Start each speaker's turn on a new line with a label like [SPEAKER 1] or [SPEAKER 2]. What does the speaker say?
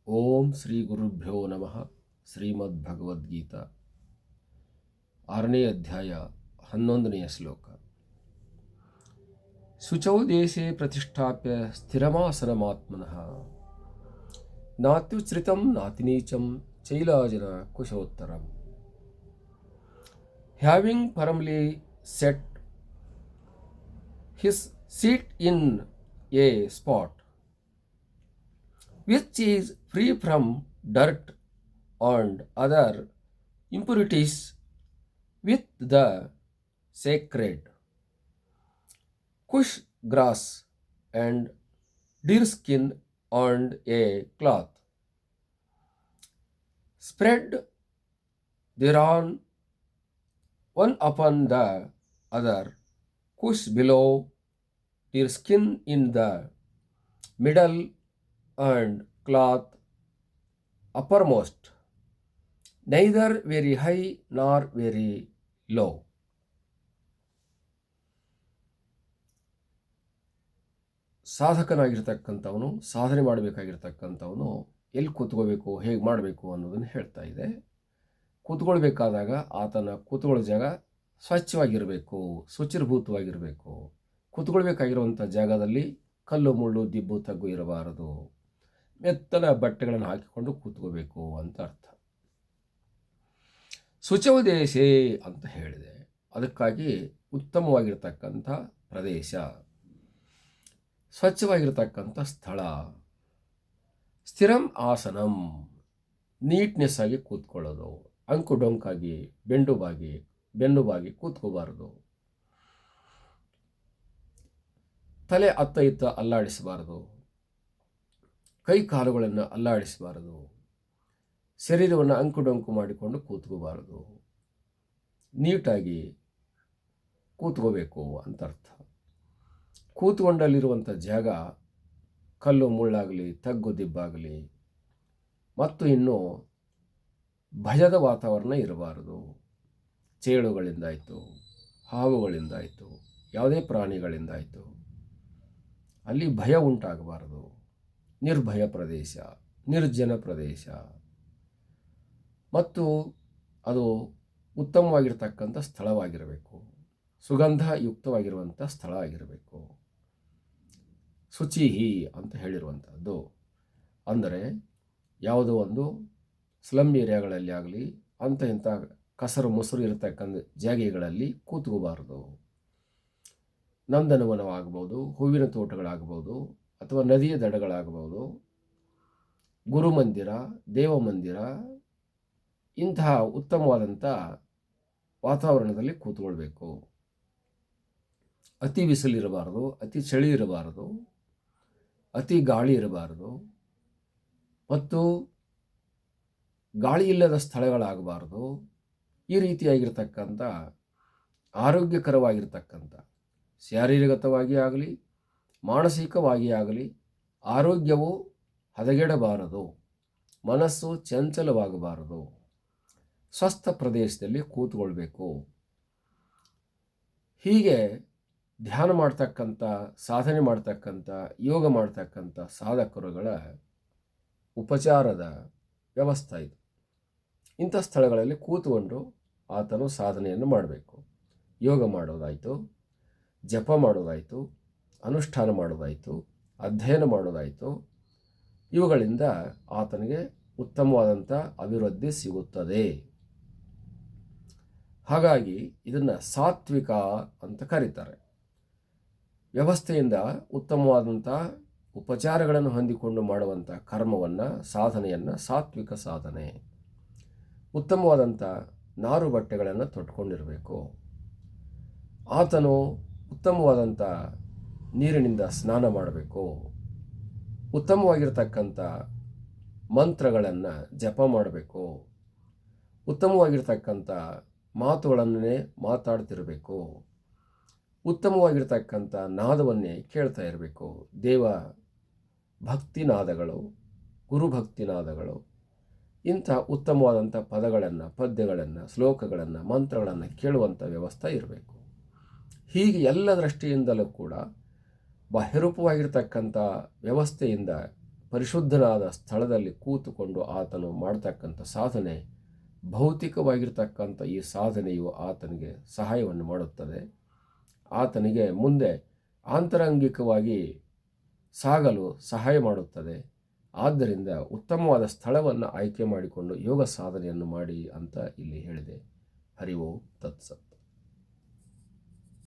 [SPEAKER 1] ಓಂ ಶ್ರೀ ಗುರುಭ್ಯೋ ನಮಃ. ಶ್ರೀಮದ್ಭಗವದ್ಗೀತಾ 6ನೇ ಅಧ್ಯಾಯ 11ನೆಯ ಶ್ಲೋಕ. ಶುಚೌ ದೇಶೇ ಪ್ರತಿಷ್ಠಾಪ್ಯ ಸ್ಥಿರಮಾಸನಮಾತ್ಮನಃ ನಾತ್ಯುಚ್ಛ್ರಿತಂ ನಾತಿನೀಚಂ ಚೈಲಾಜನ ಕುಶೋತ್ತರಂ. Having firmly set his seat in a spot which is free from dirt and other impurities, with the sacred kush grass and deerskin and a cloth, spread thereon one upon the other, kush below, deerskin in the middle, and cloth uppermost, neither very high nor very low. ಸಾಧಕನಾಗಿರ್ತಕ್ಕಂಥವನು, ಸಾಧನೆ ಮಾಡಬೇಕಾಗಿರ್ತಕ್ಕಂಥವನು ಎಲ್ಲಿ ಕೂತ್ಕೋಬೇಕು, ಹೇಗೆ ಮಾಡಬೇಕು ಅನ್ನೋದನ್ನು ಹೇಳ್ತಾ ಇದೆ. ಕೂತ್ಕೊಳ್ಬೇಕಾದಾಗ ಆತನ ಕೂತ್ಕೊಳ್ಳೋ ಜಾಗ ಸ್ವಚ್ಛವಾಗಿರಬೇಕು, ಶುಚಿರ್ಭೂತವಾಗಿರಬೇಕು. ಕೂತ್ಕೊಳ್ಬೇಕಾಗಿರುವಂಥ ಜಾಗದಲ್ಲಿ ಕಲ್ಲು ಮುಳ್ಳು ದಿಬ್ಬು ತಗ್ಗು ಇರಬಾರದು. ಮೆತ್ತನ ಬಟ್ಟೆಗಳನ್ನು ಹಾಕಿಕೊಂಡು ಕೂತ್ಕೋಬೇಕು ಅಂತ ಅರ್ಥ. ಶುಚೌದೇಶೇ ಅಂತ ಹೇಳಿದೆ. ಅದಕ್ಕಾಗಿ ಉತ್ತಮವಾಗಿರ್ತಕ್ಕಂಥ ಪ್ರದೇಶ, ಸ್ವಚ್ಛವಾಗಿರ್ತಕ್ಕಂಥ ಸ್ಥಳ. ಸ್ಥಿರಂ ಆಸನಂ, ನೀಟ್ನೆಸ್ ಆಗಿ ಕೂತ್ಕೊಳ್ಳೋದು. ಅಂಕು ಡೊಂಕಾಗಿ ಬೆನ್ನು ಬಾಗಿ ಕೂತ್ಕೋಬಾರದು. ತಲೆ ಅತ್ತ ಇತ್ತ ಅಲ್ಲಾಡಿಸಬಾರದು. ಕೈ ಕಾಲುಗಳನ್ನು ಅಲ್ಲಾಡಿಸಬಾರದು. ಶರೀರವನ್ನು ಅಂಕುಡೊಂಕು ಮಾಡಿಕೊಂಡು ಕೂತ್ಕೋಬಾರದು. ನೀಟಾಗಿ ಕೂತ್ಕೋಬೇಕು ಅಂತ ಅರ್ಥ. ಕೂತ್ಕೊಂಡಲ್ಲಿರುವಂಥ ಜಾಗ ಕಲ್ಲು ಮುಳ್ಳಾಗಲಿ ತಗ್ಗು ದಿಬ್ಬಾಗಲಿ ಮತ್ತು ಇನ್ನು ಭಯದ ವಾತಾವರಣ ಇರಬಾರದು. ಚೇಳುಗಳಿಂದಾಯಿತು, ಹಾವುಗಳಿಂದಾಯಿತು, ಯಾವುದೇ ಪ್ರಾಣಿಗಳಿಂದಾಯಿತು ಅಲ್ಲಿ ಭಯ ಉಂಟಾಗಬಾರದು. ನಿರ್ಭಯ ಪ್ರದೇಶ, ನಿರ್ಜನ ಪ್ರದೇಶ, ಮತ್ತು ಅದು ಉತ್ತಮವಾಗಿರ್ತಕ್ಕಂಥ ಸ್ಥಳವಾಗಿರಬೇಕು. ಸುಗಂಧ ಯುಕ್ತವಾಗಿರುವಂಥ ಸ್ಥಳ ಆಗಿರಬೇಕು. ಶುಚಿಹಿ ಅಂತ ಹೇಳಿರುವಂಥದ್ದು. ಅಂದರೆ ಯಾವುದೋ ಒಂದು ಸ್ಲಮ್ ಏರಿಯಾಗಳಲ್ಲಿ ಆಗಲಿ ಇಂಥ ಕಸರು ಮೊಸರು ಇರತಕ್ಕಂಥ ಜಾಗೆಗಳಲ್ಲಿ ಕೂತ್ಕೋಬಾರದು. ನಂದನವನವಾಗ್ಬೋದು, ಹೂವಿನ ತೋಟಗಳಾಗ್ಬೋದು, ಅಥವಾ ನದಿಯ ದಡಗಳಾಗ್ಬೋದು, ಗುರುಮಂದಿರ, ದೇವಮಂದಿರ, ಇಂತಹ ಉತ್ತಮವಾದಂಥ ವಾತಾವರಣದಲ್ಲಿ ಕೂತ್ಕೊಳ್ಬೇಕು. ಅತಿ ಬಿಸಿಲಿರಬಾರದು, ಅತಿ ಚಳಿ ಇರಬಾರದು, ಅತಿ ಗಾಳಿ ಇರಬಾರದು, ಮತ್ತು ಗಾಳಿ ಇಲ್ಲದ ಸ್ಥಳಗಳಾಗಬಾರದು. ಈ ರೀತಿಯಾಗಿರ್ತಕ್ಕಂಥ ಆರೋಗ್ಯಕರವಾಗಿರ್ತಕ್ಕಂಥ, ಶಾರೀರಿಕವಾಗಿ ಆಗಲಿ ಮಾನಸಿಕವಾಗಿ ಆಗಲಿ ಆರೋಗ್ಯವು ಹದಗೆಡಬಾರದು, ಮನಸ್ಸು ಚಂಚಲವಾಗಬಾರದು. ಸ್ವಸ್ಥ ಪ್ರದೇಶದಲ್ಲಿ ಕೂತ್ಕೊಳ್ಬೇಕು. ಹೀಗೆ ಧ್ಯಾನ ಮಾಡ್ತಕ್ಕಂಥ, ಸಾಧನೆ ಮಾಡ್ತಕ್ಕಂಥ, ಯೋಗ ಮಾಡ್ತಕ್ಕಂಥ ಸಾಧಕರುಗಳ ಉಪಚಾರದ ವ್ಯವಸ್ಥೆ ಇದು. ಇಂಥ ಸ್ಥಳಗಳಲ್ಲಿ ಕೂತ್ಕೊಂಡು ಆತನು ಸಾಧನೆಯನ್ನು ಮಾಡಬೇಕು. ಯೋಗ ಮಾಡೋದಾಯಿತು, ಜಪ ಮಾಡೋದಾಯಿತು, ಅನುಷ್ಠಾನ ಮಾಡೋದಾಯಿತು, ಅಧ್ಯಯನ ಮಾಡೋದಾಯಿತು. ಇವುಗಳಿಂದ ಆತನಿಗೆ ಉತ್ತಮವಾದಂಥ ಅಭಿವೃದ್ಧಿ ಸಿಗುತ್ತದೆ. ಹಾಗಾಗಿ ಇದನ್ನು ಸಾತ್ವಿಕ ಅಂತ ಕರೀತಾರೆ. ವ್ಯವಸ್ಥೆಯಿಂದ ಉತ್ತಮವಾದಂಥ ಉಪಚಾರಗಳನ್ನು ಹೊಂದಿಕೊಂಡು ಮಾಡುವಂಥ ಕರ್ಮವನ್ನು, ಸಾಧನೆಯನ್ನು ಸಾತ್ವಿಕ ಸಾಧನೆ. ಉತ್ತಮವಾದಂಥ ನಾರು ಬಟ್ಟೆಗಳನ್ನು ತೊಟ್ಕೊಂಡಿರಬೇಕು. ಆತನು ಉತ್ತಮವಾದಂಥ ನೀರಿನಿಂದ ಸ್ನಾನ ಮಾಡಬೇಕು. ಉತ್ತಮವಾಗಿರ್ತಕ್ಕಂಥ ಮಂತ್ರಗಳನ್ನು ಜಪ ಮಾಡಬೇಕು. ಉತ್ತಮವಾಗಿರ್ತಕ್ಕಂಥ ಮಾತುಗಳನ್ನೇ ಮಾತಾಡ್ತಿರಬೇಕು. ಉತ್ತಮವಾಗಿರ್ತಕ್ಕಂಥ ನಾದವನ್ನೇ ಕೇಳ್ತಾ ಇರಬೇಕು. ದೇವ ಭಕ್ತಿನಾದಗಳು, ಗುರುಭಕ್ತಿನಾದಗಳು, ಇಂಥ ಉತ್ತಮವಾದಂಥ ಪದಗಳನ್ನು, ಪದ್ಯಗಳನ್ನು, ಶ್ಲೋಕಗಳನ್ನು, ಮಂತ್ರಗಳನ್ನು ಕೇಳುವಂಥ ವ್ಯವಸ್ಥೆ ಇರಬೇಕು. ಹೀಗೆ ಎಲ್ಲ ದೃಷ್ಟಿಯಿಂದಲೂ ಕೂಡ ಬಾಹ್ಯರೂಪವಾಗಿರ್ತಕ್ಕಂಥ ವ್ಯವಸ್ಥೆಯಿಂದ ಪರಿಶುದ್ಧನಾದ ಸ್ಥಳದಲ್ಲಿ ಕೂತುಕೊಂಡು ಆತನು ಮಾಡ್ತಕ್ಕಂಥ ಸಾಧನೆ, ಭೌತಿಕವಾಗಿರ್ತಕ್ಕಂಥ ಈ ಸಾಧನೆಯು ಆತನಿಗೆ ಸಹಾಯವನ್ನು ಮಾಡುತ್ತದೆ. ಆತನಿಗೆ ಮುಂದೆ ಆಂತರಂಗಿಕವಾಗಿ ಸಾಗಲು ಸಹಾಯ ಮಾಡುತ್ತದೆ. ಆದ್ದರಿಂದ ಉತ್ತಮವಾದ ಸ್ಥಳವನ್ನು ಆಯ್ಕೆ ಮಾಡಿಕೊಂಡು ಯೋಗ ಸಾಧನೆಯನ್ನು ಮಾಡಿ ಅಂತ ಇಲ್ಲಿ ಹೇಳಿದೆ. ಹರಿ ಓಂ ತತ್ಸತ್.